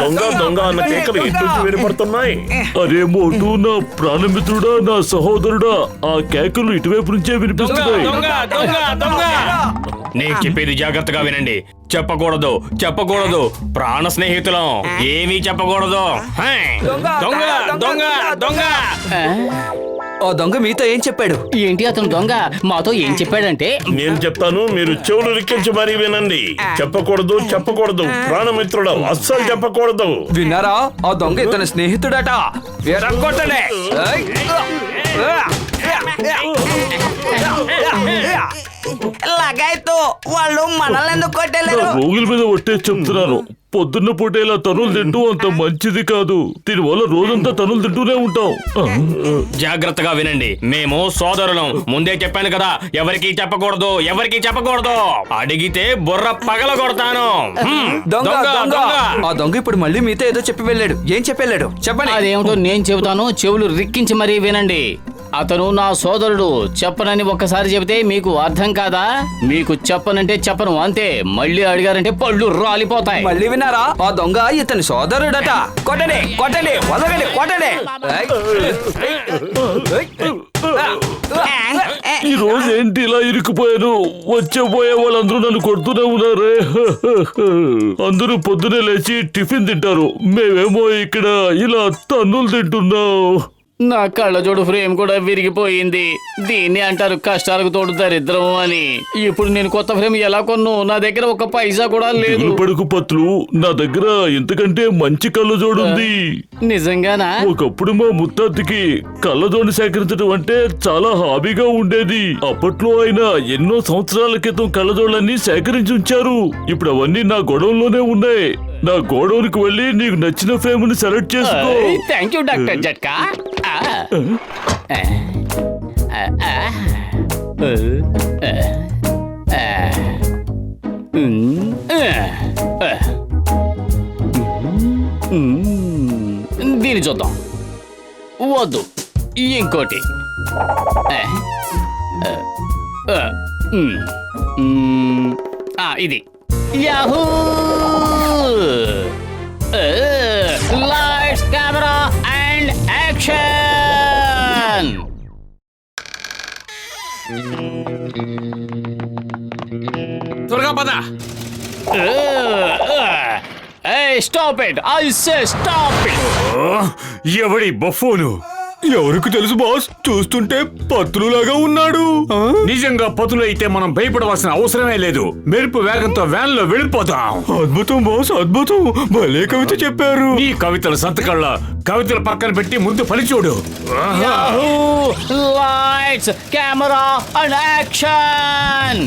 దొంగ దొంగ అన్న కేకలు ఎటు వినపడుతున్నాయి. అరే మోటు, నా ప్రాణమిత్రుడా, నా సహోదరుడా, ఆ కేకలు ఇటువైపు నుంచే వినిపిస్తున్నాయి. నేను చెప్పేది జాగ్రత్తగా వినండి. చెప్పకూడదు చెప్పకూడదు, ప్రాణ స్నేహితులం, ఏమీ చెప్పకూడదు. దొంగ దొంగ దొంగ. ఆ దొంగ మీతో ఏం చెప్పాడు? ఏంటి అతను దొంగ మాతో ఏం చెప్పాడంటే, నేను చెప్తాను, మీరు చెవులు రిక్కించి మరీ వినండి. చెప్పకూడదు చెప్పకూడదు, ప్రాణమిత్రుడు అస్సలు చెప్పకూడదు. విన్నారా? ఆ దొంగ ఇతని స్నేహితుడట. ఎరగొట్టలే. లగాయతో వాళ్ళు మనల్ని ఎందుకు కొట్టలేరు? రోగుల మీద ఒట్టే చెప్తున్నాను, పొద్దున్న పూట ఇలా తనులు తింటూ అంత మంచిది కాదు. దీనివల్ల రోజంతా తనులు తింటూనే ఉంటాం. జాగ్రత్తగా వినండి, మేము సోదరులం. ముందే చెప్పాను కదా, ఎవరికి చెప్పకూడదు, ఎవరికి చెప్పకూడదు. అడిగితే బుర్ర పగల కొడతాను. దొంగ దొంగ. ఆ దొంగ ఇప్పుడు మళ్ళీ మీతో ఏదో చెప్పి వెళ్ళాడు. ఏం చెప్పి వెళ్ళాడు చెప్పండి. అదేమిటో నేను చెబుతాను, చెవులు రిక్కించి మరీ వినండి. అతను నా సోదరుడు. చెప్పనని ఒక్కసారి చెబితే మీకు అర్థం కాదా? మీకు చెప్పనంటే చెప్పను అంతే. మళ్ళీ అడిగారంటే పళ్ళు రాలిపోతాయి. మళ్ళీ విన్నారా? ఆ దొంగ ఇతని సోదరుడట. కొట్టండి కొట్టండి, వదలండి, కొట్టండి. ఈ రోజు ఏంటి ఇలా ఇరుక్కుపోయాను? వచ్చేపోయే వాళ్ళందరూ నన్ను కొడుతూనే ఉన్నారే. అందరూ పొద్దునే లేచి టిఫిన్ తింటారు, మేమేమో ఇక్కడ ఇలా తన్నులు తింటున్నాం. నా కళ్ళజోడు ఫ్రేమ్ కూడా విరిగిపోయింది. దీన్ని అంటారు కష్టాలకు తోడు దరిద్రం అని. ఇప్పుడు నేను కొత్త ఫ్రేమ్ ఎలా కొన్ను? నా దగ్గర ఒక పైసా కూడా లేదు. పడుకు పత్లు, నా దగ్గర ఇంతకంటే మంచి కళ్ళజోడు ఉంది. నిజంగానా? ఒకప్పుడు మా ముత్తాతికి కళ్ళజోడు సేకరించడం అంటే చాలా హాబీగా ఉండేది. అప్పట్లో ఆయన ఎన్నో సంవత్సరాల క్రితం కళ్ళజోళ్ళన్నీ సేకరించి ఉంచారు. ఇప్పుడు అవన్నీ నా గొడవలోనే ఉన్నాయి. నా గోడౌన్కి వెళ్ళి నీకు నచ్చిన ఫ్రేమ్ ని సెలెక్ట్ చేసుకో. థ్యాంక్ యూ డాక్టర్ జట్కా. దీన్ని చూద్దాం. వద్దు, ఇంకోటి. ఇది Yahoo! Lights, camera and action! త్వరగా పద. Stop it! I say stop it! ఎవడి బఫూను? ఎవరికి తెలుసు బాస్, చూస్తుంటే పత్రులాగా ఉన్నాడు. నిజంగా పతులు అయితే మనం భయపడవలసిన అవసరమే లేదు. మెరుపు వేగంతో వ్యాన్ లో వెళ్ళిపోతాం. అద్భుతం బాస్, అద్భుతం. భలే కవిత చెప్పారు. ఈ కవితల సంతకళ్ళ కవితల పక్కన పెట్టి ముందు పని చూడు. Lights, camera and action!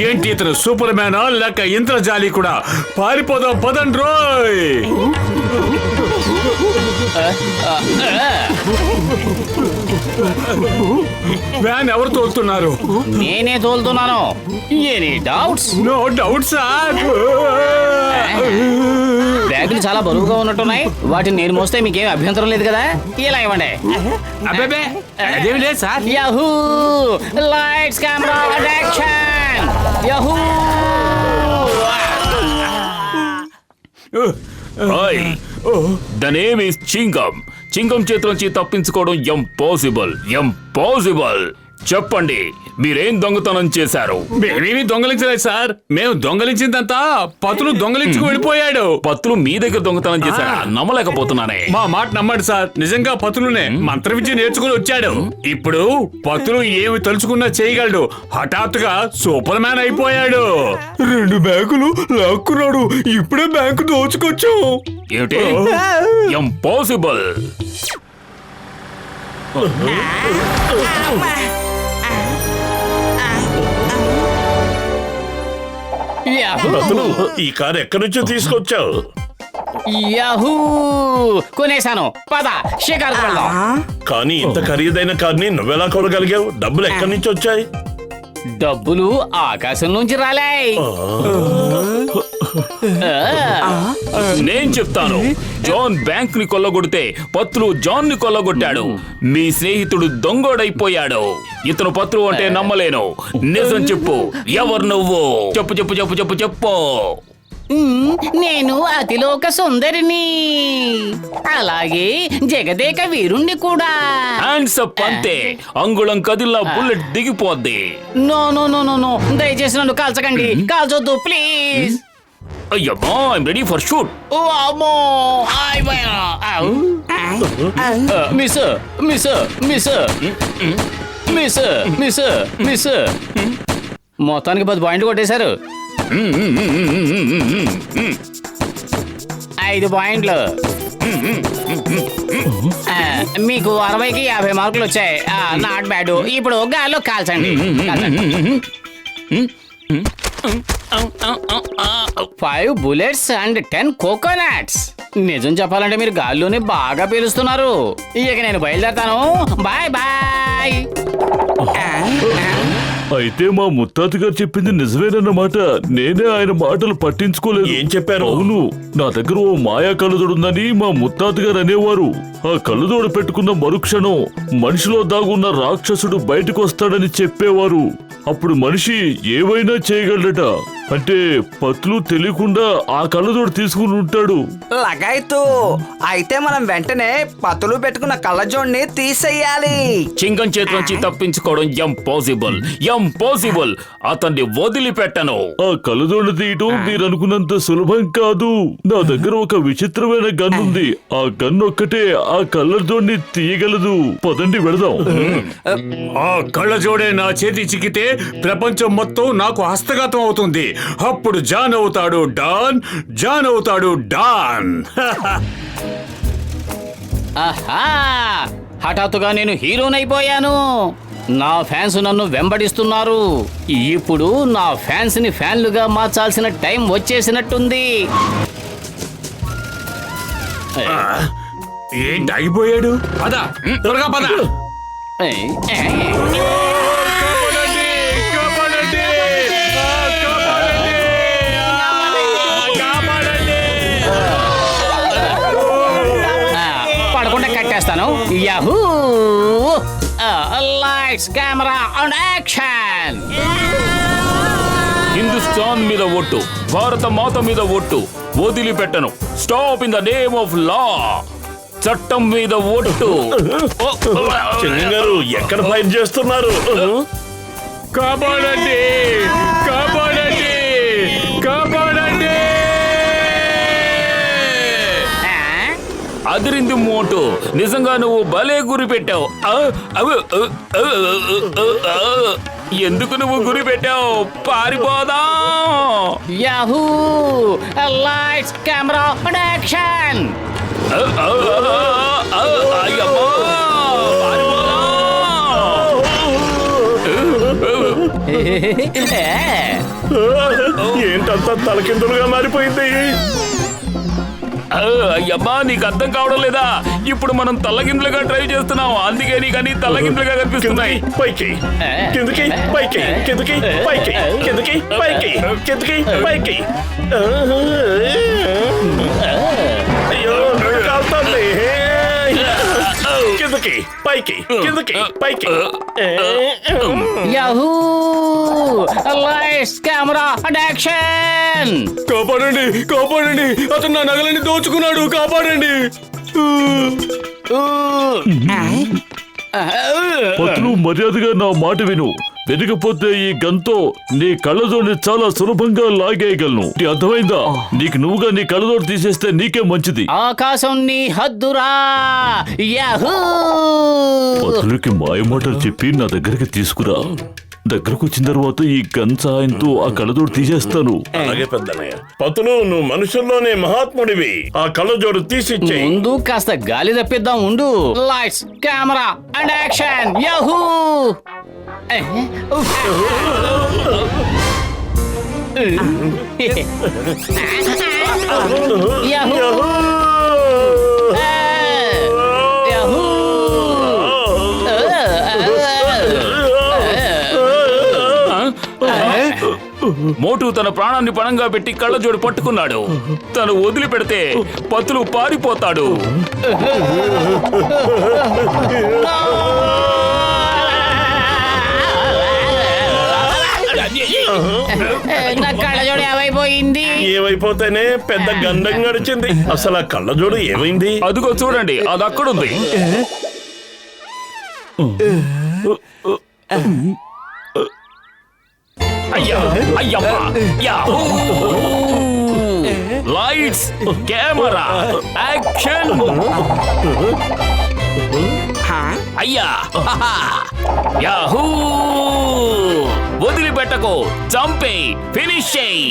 ఏంటి ఇతను సూపర్ మ్యానా లేక ఇంద్రజాలి కూడా? పారిపోదాం పదండి రోయ్. వ్యాన్ ఎవరు తోలుతున్నారు? నేనే తోలుతున్నాను. Any doubts? No doubt sir. బ్యాగులు చాలా బరువుగా ఉన్నట్టున్నాయి. వాటిని నేను మోస్తే మీకేం అభ్యంతరం లేదు కదా? ఇలా ఇవ్వండి. అబ్బే అదేమి లేదు సార్. Yahoo! Lights, camera and action! Yahoo! The name is Chingum. Chingum చేతులోంచి తప్పించుకోవడం ఇంపాసిబుల్. చెప్పండి, మీరేం దొంగతనం చేశారు? మేమేమి దొంగలించలేదు సార్. మేము దొంగలించిందంతా పతులు దొంగలించుకు వెళ్ళిపోయాడు. పత్రులు మీ దగ్గర దొంగతనం చేశారా? నమ్మలేకపోతున్నానే. మా మాట నమ్మండి సార్, నిజంగా పతులునే మంత్ర విద్య నేర్చుకుని వచ్చాడు. ఇప్పుడు పతులు ఏమి తలుచుకున్నా చేయగలడు. హఠాత్తుగా సూపర్ మ్యాన్ అయిపోయాడు. 2 బ్యాంకులు లాక్కున్నాడు. ఇప్పుడే బ్యాంకు దోచుకొచ్చాం. ఏమిటి? ఇంపాసిబుల్. అతను ఈ కారు ఎక్కడి నుంచో తీసుకొచ్చావు? యాహూ! కొనేశాను. పద షికారుకు వెళ్దాం. కానీ ఇంత ఖరీదైన కార్ని నువ్వెలా కొనగలిగావు? డబ్బులు ఎక్కడి నుంచి వచ్చాయి? డబ్బులు ఆకాశం నుంచి రాలాయి. నేను చెప్తాను. జాన్ బ్యాంక్ ని కొల్లగొడితే పత్రు జాన్ ని కొల్లగొట్టాడు. మీ స్నేహితుడు దొంగోడైపోయాడు. ఇతను పత్రు అంటే నమ్మలేను. నిజం చెప్పు, ఎవరు నువ్వు? చెప్పు చెప్పు చెప్పు చెప్పు చెప్పు. నేను అతిలోక సుందరిని, అలాగే జగదేక వీరుణ్ణి కూడా. హ్యాండ్స్ అప్ అంతే. అంగుళం కదిలా బుల్లెట్ దిగిపోద్ది. No no no no no, దయచేసి నన్ను కాల్చకండి, కాల్చొద్దు ప్లీజ్. అయ్యమ్మా, ఐఎమ్ రెడీ ఫర్ షూట్. ఓ అమ్మో, miss miss miss miss miss miss. మొత్తానికి 10 పాయింట్లు కొట్టేశారు. 5 పాయింట్లు. మీకు 60కి 50 మార్కులు వచ్చాయి. Not bad. ఇప్పుడు గాల్లో కాల్చండి. 5 bullets and 10 coconuts. నిజం చెప్పాలంటే మీరు గాల్లోనే బాగా పీలుస్తున్నారు. ఇక నేను బయలుదేరతాను. Bye bye. అయితే మా ముత్తాత గారు చెప్పింది నిజమేనన్నమాట. నేనే ఆయన మాటలు పట్టించుకోలేదు. ఏం చెప్పారు? అవును, నా దగ్గర ఓ మాయా కళ్ళజోడుందని మా ముత్తాత గారు అనేవారు. ఆ కళ్ళజోడు పెట్టుకున్న మరుక్షణం మనిషిలో దాగున్న రాక్షసుడు బయటకు వస్తాడని చెప్పేవారు. అప్పుడు మనిషి ఏవైనా చేయగలడట. అంటే పత్లు తెలియకుండా ఆ కళ్ళజోడు తీసుకుని ఉంటాడు. లగాయితూ అయితే మనం వెంటనే పతులు పెట్టుకున్న కళ్ళజోడిని తీసేయాలి. చింగం చేతి నుంచి తప్పించుకోవడం ఇంపాసిబుల్. ఇంపాసిబుల్. అతన్ని వదిలిపెట్టను. ఆ కళ్ళజోడు తీయటం మీరు అనుకున్నంత సులభం కాదు. నా దగ్గర ఒక విచిత్రమైన గన్ ఉంది. ఆ గన్ ఒక్కటే ఆ కళ్ళజోడిని తీయగలదు. పదండి వెళదాం. ఆ కళ్ళజోడే నా చేతి చిక్కితే ప్రపంచం మొత్తం నాకు హస్తగతం అవుతుంది. అప్పుడు జాన్ అవుతాడు డాన్, జాన్ అవుతాడు డాన్. ఆహా, హఠాత్తుగా నేను హీరోనైపోయాను. నా ఫ్యాన్స్ నన్ను వెంబడిస్తున్నారు. ఇప్పుడు నా ఫ్యాన్స్ ని ఫ్యాన్లుగా మార్చాల్సిన టైం వచ్చేసినట్టుంది. ఏంటి ఆగిపోయాడు? పద, త్వరగా పద. పడకుండా కట్టేస్తాను. Yahoo! Lights, camera and action. Hindustan మీద ఒట్టు, భారత మాత మీద ఒట్టు, వదిలిపెట్టను. Stop in the name of law. చట్టం మీద ఒట్టు. చిన్న గారు ఎక్కడ ఫైట్ చేస్తున్నారు? కాపాడండి, కాపాడండి, కాపాడండి. అదిరింది మోటు. నిజంగా నువ్వు భలే గురి పెట్టావు. ఎందుకు నువ్వు గురి పెట్టావు? పారిపోదా. Yahoo! Lights, camera and action. అయ్యమ్మా, పారిపోదా. ఏంటంతా తలకిందులుగా మారిపోయింది? అయ్యమ్మా, నీకు అర్థం కావడం లేదా? ఇప్పుడు మనం తల్లగిందులుగా డ్రైవ్ చేస్తున్నాం. అందుకే నీకు అన్ని తల్లగిందులుగా కనిపిస్తున్నాయి. పైకి కిందకి, పైకి కిందకి, పైకి కిందకి, పైకి కిందకి, పైకి. అయ్యో, కాలుతోంది. కిందకి, పైకి కిందకి, పైకి. Yahoo! Lights, camera and action. కాపాడండి, కాపాడండి, అతను నా నగలని దోచుకున్నాడు. కాపాడండి. పత్లు, మర్యాదగా నా మాట విను. వెనకపోతే ఈ గంతో నీ కళ్ళజోడిని చాలా సులభంగా లాగేయగలను. అర్థమైందా? నీకు నువ్వుగా నీ కళ్ళజోడు తీసేస్తే నీకే మంచిది. ఆకాశం నీ హద్దురా. యాహూ! పత్రులకి మాయమాటలు చెప్పి నా దగ్గరికి తీసుకురా. దగ్గరకు వచ్చిన తర్వాత ఈ గన్ సహాయంతో ఆ కళ్ళజోడు తీసేస్తాను. అలాగే పెద్దనయ్య. పతులు, నువ్వు మనుషుల్లోనే మహాత్ముడివి. ఆ కళ్ళజోడు తీసిచ్చేయి. ముందు కాస్త గాలి తప్పిద్దాం ఉండు. Lights, camera and action. Yahoo! Yahoo! Yahoo! Motu తన ప్రాణాన్ని పణంగా పెట్టి కళ్ళజోడు పట్టుకున్నాడు. తను వదిలిపెడితే పతులు పారిపోతాడు. నా కళ్ళజోడు ఏమైపోయింది? ఏమైపోతేనే పెద్ద గండం గడిచింది. అసలు ఆ కళ్ళజోడు ఏమైంది? అదిగో చూడండి, అది అక్కడుంది. అయ్యా అయ్యమ్మా యాహూ! Lights, camera, action! అయ్యా యాహూ! వదిలిపెట్టకు, చంపే, ఫినిష్ చేయి.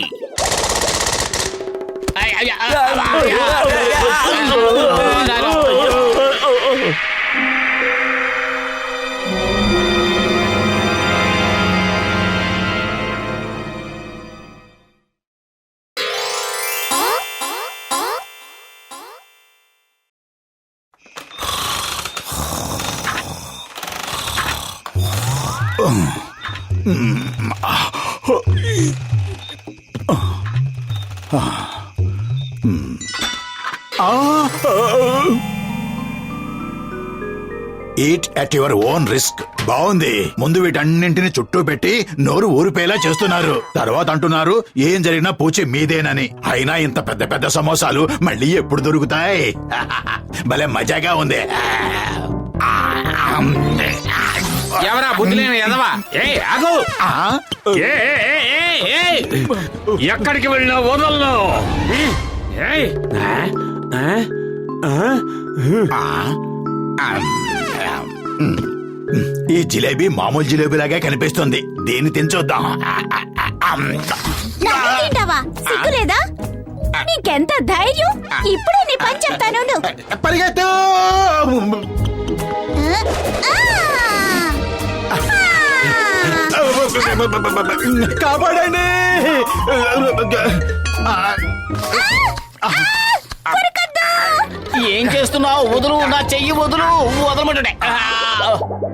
Eat at your own risk. బాగుంది. ముందు వీటన్నింటిని చుట్టూ పెట్టి నోరు ఊరిపోయేలా చేస్తున్నారు. తర్వాత అంటున్నారు ఏం జరిగినా పూచి మీదేనని. అయినా ఇంత పెద్ద పెద్ద సమోసాలు మళ్ళీ ఎప్పుడు దొరుకుతాయి? భలే మజాగా ఉంది. ఎవరా బుద్ధి లేని ఎదవా? ఆగు! ఎక్కడికి వెళ్ళినా వదలను. ఈ జిలేబీ మామూలు జిలేబీలాగే కనిపిస్తుంది. దీన్ని తినచొద్దాం. తింటావా? సిగ్గులేదా? నీకెంత ధైర్యం? ఇప్పుడే నీ పని చెప్తాను. పరిగెత్తు! కాపాడండి! ఏం చేస్తున్నావు? వదులు, నా చెయ్యి వదులు. వదలమంటే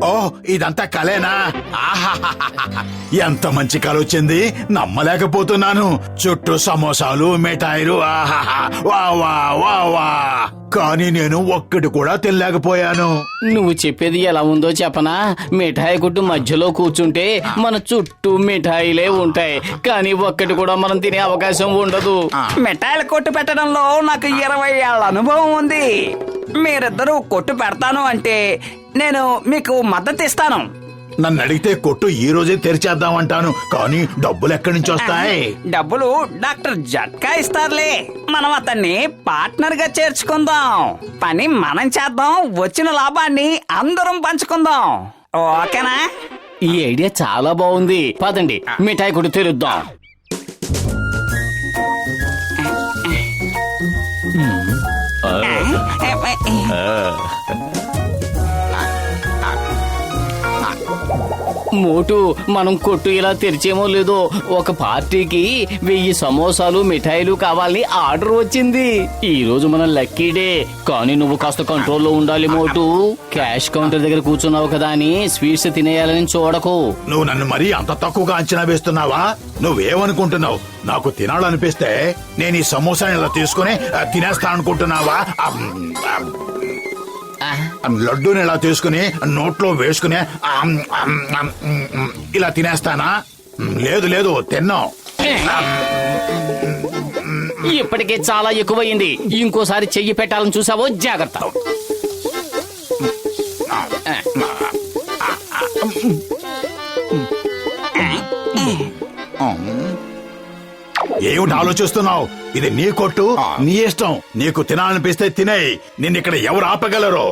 ఓ, ఇదంతా కలేనా? ఎంత మంచి కల వచ్చింది, నమ్మలేకపోతున్నాను. చుట్టూ సమోసాలు, మిఠాయిలు. వా వా వా వా! కానీ నేను ఒక్కటి కూడా తినలేకపోయాను. నువ్వు చెప్పేది ఎలా ఉందో చెప్పనా? మిఠాయి కొట్టు మధ్యలో కూర్చుంటే మన చుట్టూ మిఠాయిలే ఉంటాయి, కానీ ఒక్కటి కూడా మనం తినే అవకాశం ఉండదు. మిఠాయిల కొట్టు పెట్టడంలో నాకు 20 ఏళ్ల అనుభవం ఉంది. మీరిద్దరూ కొట్టు పెడతాను అంటే నేను మీకు మద్దతు ఇస్తాను. నన్ను అడిగితే కొట్టు ఈ రోజే తెరిచేద్దామంటాను, కానీ డబ్బులు ఎక్కడి నుంచి వస్తాయి? డబ్బులు డాక్టర్ జట్కా ఇస్తారులే. మనం అతన్ని పార్ట్నర్ గా చేర్చుకుందాం. పని మనం చేద్దాం. వచ్చిన లాభాన్ని అందరం పంచుకుందాం. ఓకేనా? ఈ ఐడియా చాలా బాగుంది. పదండి మిఠాయి కొట్టు తెరుద్దాం. మోటు, మనం కొట్టు ఇలా తెరిచేమో లేదో ఒక పార్టీకి 1000 సమోసాలు మిఠాయిలు కావాలని ఆర్డర్ వచ్చింది. ఈ రోజు మన లక్కీ డే, కానీ నువ్వు కాస్త కంట్రోల్లో ఉండాలి మోటు. క్యాష్ కౌంటర్ దగ్గర కూర్చున్నావు కదా అని స్వీట్స్ తినేయాలని చూడకు. నువ్వు నన్ను మరీ అంత తక్కువగా అంచనా వేస్తున్నావా? నువ్వేమనుకుంటున్నావు? నాకు తినాలనిపిస్తే నేను ఈ సమోసాని ఇలా తీసుకుని తినేస్తాననుకుంటున్నావా? లడ్డూని ఇలా తీసుకుని నోట్లో వేసుకుని ఇలా తినేస్తానా? లేదు లేదు, తిన్నాం. ఇప్పటికే చాలా ఎక్కువయింది. ఇంకోసారి చెయ్యి పెట్టాలని చూసావో జాగ్రత్త. ఏమిటి ఆలోచిస్తున్నావు? ఇది నీ కొట్టు, నీ ఇష్టం. నీకు తినాలనిపిస్తే తినేయ్. నిన్నిక్కడ ఎవరు ఆపగలరు?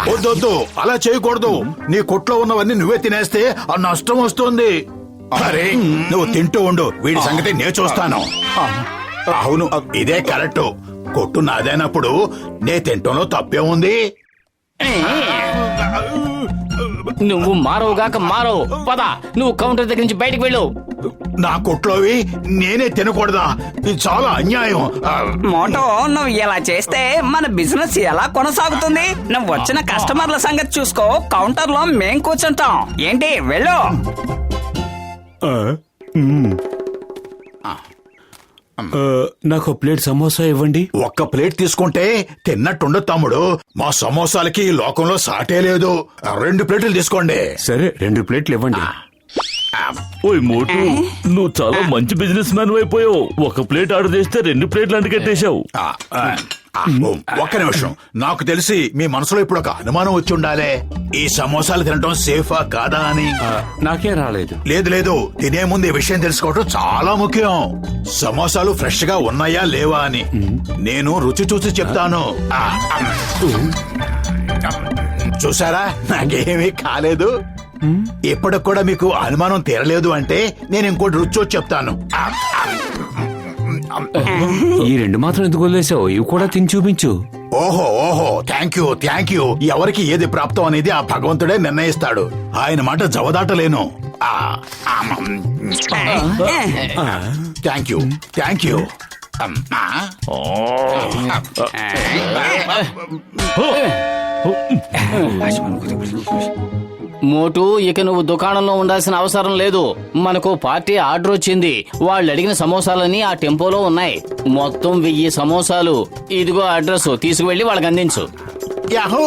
వద్దొద్దు, అలా చేయకూడదు. నీ కొట్లో ఉన్నవన్నీ నువ్వే తినేస్తే ఆ నష్టం వస్తుంది. అరే, నువ్వు తింటూ ఉండు, వీడి సంగతి నేను చూస్తాను. అవును, ఇదే కరెక్ట్. కొట్టు నాదైనప్పుడు నే తింటంలో తప్పే ఉంది. నువ్వు మారవుగాక మారవు. పద, నువ్వు కౌంటర్ దగ్గర నుంచి బయటకు వెళ్ళు. నా కొట్లోవి నేనే తినకూడదా? ఇది చాలా అన్యాయం. మోటో, నువ్వు ఇలా చేస్తే మన బిజినెస్ ఎలా కొనసాగుతుంది? నువ్వు వచ్చిన కస్టమర్ల సంగతి చూసుకో. కౌంటర్ లో మేం కూర్చుంటాం. ఏంటి, వెళ్ళు. నాకు ప్లేట్ సమోసా ఇవ్వండి. ఒక్క ప్లేట్ తీసుకుంటే తిన్నట్టుండదు తమ్ముడు. మా సమోసాలకి ఈ లోకంలో సాటే లేదు. 2 ప్లేట్లు తీసుకోండి. సరే 2 ప్లేట్లు ఇవ్వండి. ఓయ్ మోటు, నువ్వు చాలా మంచి బిజినెస్ మ్యాన్ అయిపోయావు. 1 ప్లేట్ ఆర్డర్ చేస్తే 2 ప్లేట్లు అంటగట్టేశావు. ఒక్క నిమిషం. నాకు తెలిసి మీ మనసులో ఇప్పుడు ఒక అనుమానం వచ్చి ఉండాలే, ఈ సమోసాలు తినటం సేఫా కాదా అని. నాకేం రాలేదు. లేదు లేదు, తినే ముందు ఈ విషయం తెలుసుకోవటం చాలా ముఖ్యం. సమోసాలు ఫ్రెష్ గా ఉన్నాయా లేవా అని నేను రుచి చూసి చెప్తాను. చూసారా, నాకేమీ కాలేదు. ఇప్పటికి కూడా మీకు అనుమానం తీరలేదు అంటే నేను ఇంకోటి రుచి చూసి చెప్తాను. ఈ 2 మాత్రం ఎందుకు వదిలేసావు? ఇవి కూడా తిని చూపించు. ఓహో ఓహో, థ్యాంక్ యూ. ఎవరికి ఏది ప్రాప్తం అనేది ఆ భగవంతుడే నిర్ణయిస్తాడు. ఆయన మాట జవదాటలేను. Thank you. మోటు, ఇక నువ్వు దుకాణంలో ఉండాల్సిన అవసరం లేదు. మనకు పార్టీ ఆర్డర్ వచ్చింది. వాళ్ళు అడిగిన సమోసాలని ఆ టెంపోలో ఉన్నాయి. మొత్తం 1000 సమోసాలు. ఇదిగో అడ్రస్, తీసుకువెళ్లి వాళ్ళకి అందించు. యాహూ!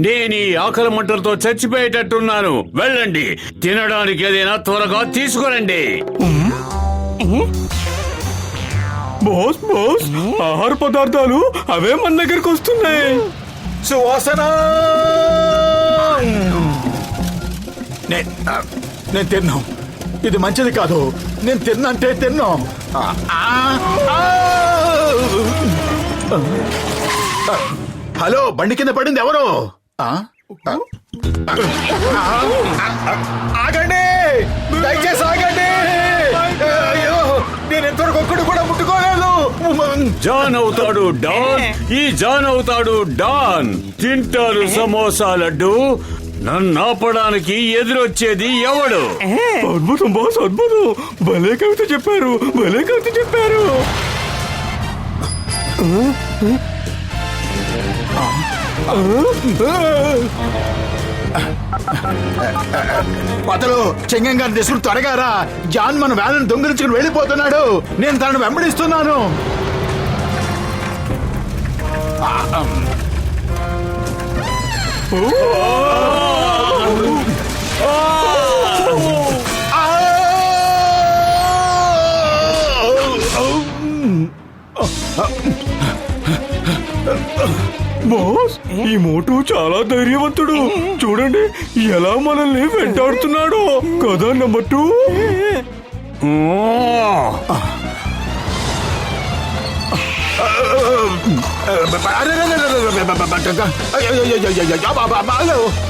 నేను ఈ ఆకలి మంటలతో చచ్చిపోయేటట్టున్నాను. వెళ్ళండి, తినడానికి ఏదైనా త్వరగా తీసుకురండి. బాస్, ఆహార పదార్థాలు అవే మన దగ్గరికి వస్తున్నాయి. సువాసన! నేను తిన్నాం. ఇది మంచిది కాదు. నేను తిన్నంటే తిన్నాం. హలో, బండి కింద పడింది ఎవరు? ఆగండి, దయచేసి ఆగండి. అయ్యో, నేను ఎంతవరకు ఒక్కడు కూడా ముట్టుకోలేదు. జాన్ అవుతాడు డాన్, ఈ జాన్ అవుతాడు డాన్. తింటారు సమోసా లడ్డు. నన్ను ఆపడానికి ఎదురొచ్చేది ఎవడు? అద్భుతం బాస్, అద్భుతం. భలే కవిత చెప్పారు. పతలు, చెంగం గారిని తీసుకుని త్వరగారా. జాన్ మన వ్యాన్ దొంగిలించుకుని వెళ్ళిపోతున్నాడు. నేను తనను వెంబడిస్తున్నాను. బాస్, ఈ మోటు చాలా ధైర్యవంతుడు. చూడండి ఎలా మనల్ని వెంటాడుతున్నాడో కదా. నెంబర్ 2.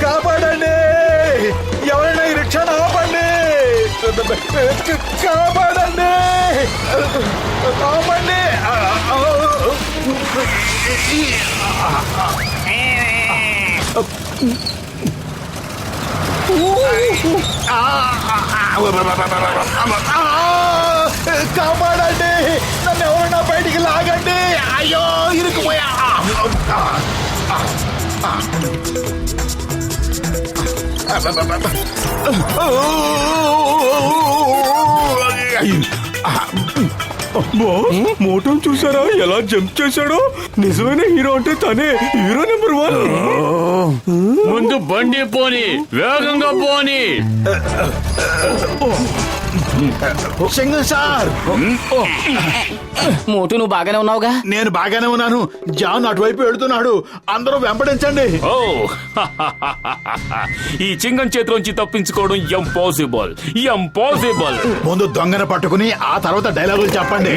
కాపాడండి, ఎవరైనా ఈ రిక్షాను ఆపండి. కాపాడండి. కాపాడండి, నన్ను ఎవరైనా బయటికి లాగండి. అయ్యో, ఇరుక్కుపోయా. మోటం చూసారా ఎలా జంప్ చేశాడో? నిజమైన హీరో అంటే తనే. Hero number 1. ముందు బండి పోని, వేగంగా పోని. సింగల్ సార్, మోటు, నువ్వు బాగానే ఉన్నావుగా? నేను బాగానే ఉన్నాను. జాన్ అటువైపు వెళుతున్నాడు. అందరూ వెంబడించండి. ఓ ఈ చింగం చేతిలోంచి తప్పించుకోవడం ఇంపాసిబుల్. ముందు దొంగను పట్టుకుని ఆ తర్వాత డైలాగులు చెప్పండి.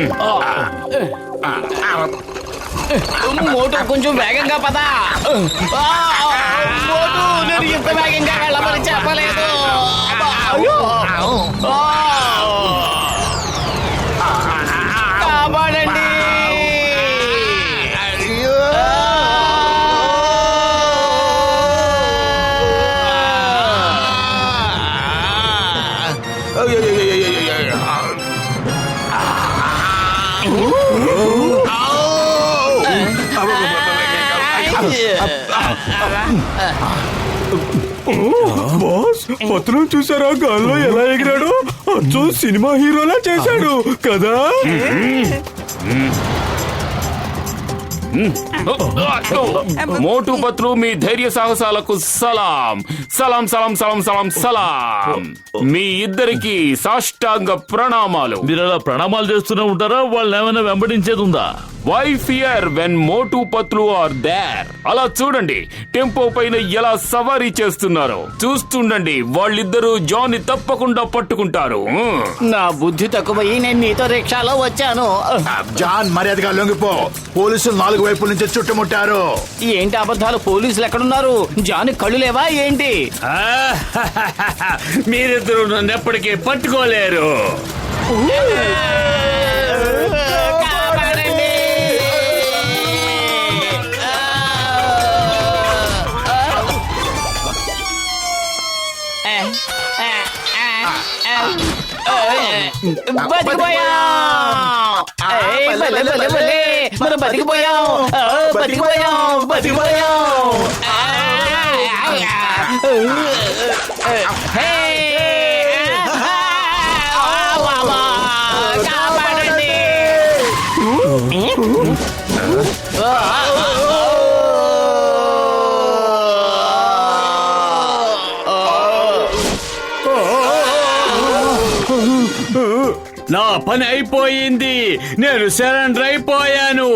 మోటు, కొంచెం వేగంగా పదా. మోటు, నేను ఇంత వేగంగా వెళ్ళమని చెప్పలేదు. కాపాడండి. బాస్ పత్రం చూసారా గాల్లో ఎలా ఎగిరాడు? అచ్చం సినిమా హీరోలా చేశాడు కదా. మోటు పత్లు మీ ధైర్య సాహసాలకు సలాం సలాం సలాం సలాం సలాం సలాం. మీ ఇద్దరికి సాష్టాంగ ప్రణామాలు. మీరు అలా ప్రణామాలు చేస్తూనే ఉంటారా? వాళ్ళని ఏమైనా వెంబడించేది ఉందా? Why fear when Motu Patlu are there. అలా చూడండి టెంపో పైన ఎలా సవారీ చేస్తున్నారో. చూస్తుండండి, వాళ్ళిద్దరూ జాన్ ని తప్పకుండా పట్టుకుంటారు. నా బుద్ధి తక్కువయ్యి నేను నీతో రిక్షాలో వచ్చాను. జాన్ మర్యాదగా లొంగిపో. పోలీసులు 4 వైపుల నుంచి చుట్టుముట్టారు. ఏంటి అబద్ధాలు? పోలీసులు ఎక్కడున్నారు? జాన్ కళ్ళు లేవా ఏంటి? మీరిద్దరు నన్ను ఎప్పటికీ పట్టుకోలేరు. కాపాడండి! బతికిపోయాం! ఏయ్, భలే, భలే, భలే! మనం బతికిపోయాం! బతికిపోయాం! బతికిపోయాం! హే! బాబా! కాపాడండి! నా పని అయిపోయింది. నేను సరెండర్ అయిపోయాను.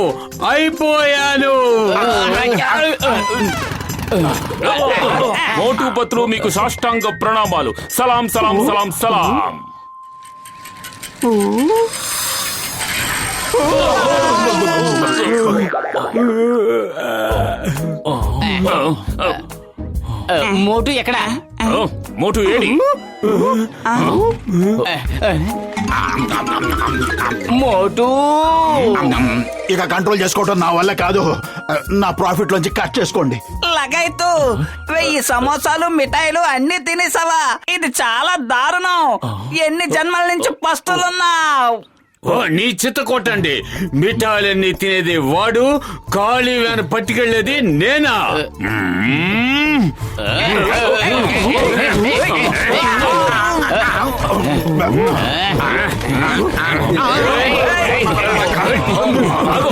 మోటు పత్లు మీకు సాష్టాంగ ప్రణామాలు. సలాం సలాం సలాం సలాం. మోటు ఎక్కడా? మోటు ఏడి? మోటు ఇక కంట్రోల్ చేసుకోవటం నా వల్ల కాదు. నా ప్రాఫిట్ లోంచి కట్ చేసుకోండి. లగైతూ 1000 సమోసాలు మిఠాయిలు అన్ని తినేసావా? ఇది చాలా దారుణం. ఎన్ని జన్మల నుంచి పస్తులున్నావు? ఓ, నీ చిత్త కొట్టండి. మిఠాయిలన్నీ తినేది వాడు, ఖాళీ వ్యాన్ పట్టుకెళ్లేది నేనా? ఆగు.